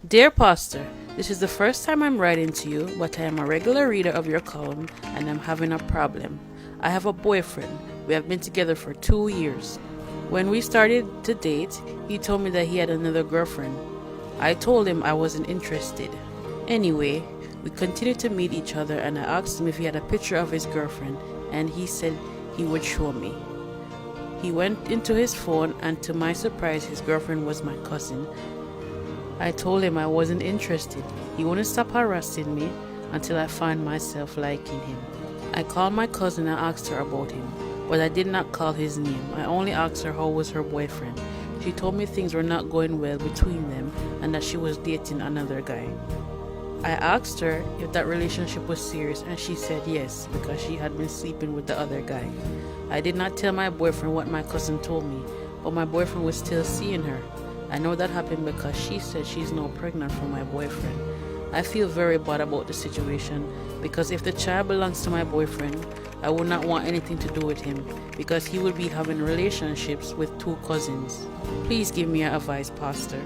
Dear Pastor, this is the first time I'm writing to you, but I am a regular reader of your column and I'm having a problem. I have a boyfriend. We have been together for 2 years. When we started to date, he told me that he had another girlfriend. I told him I wasn't interested. Anyway, we continued to meet each other and I asked him if he had a picture of his girlfriend and he said he would show me. He went into his phone and to my surprise his girlfriend was my cousin. I told him I wasn't interested. He wouldn't stop harassing me until I found myself liking him. I called my cousin and asked her about him, but I did not call his name. I only asked her how was her boyfriend. She told me things were not going well between them and that she was dating another guy. I asked her if that relationship was serious and she said yes because she had been sleeping with the other guy. I did not tell my boyfriend what my cousin told me, but my boyfriend was still seeing her. I know that happened because she said she's now pregnant for my boyfriend. I feel very bad about the situation because if the child belongs to my boyfriend, I would not want anything to do with him because he would be having relationships with 2 cousins. Please give me your advice, Pastor.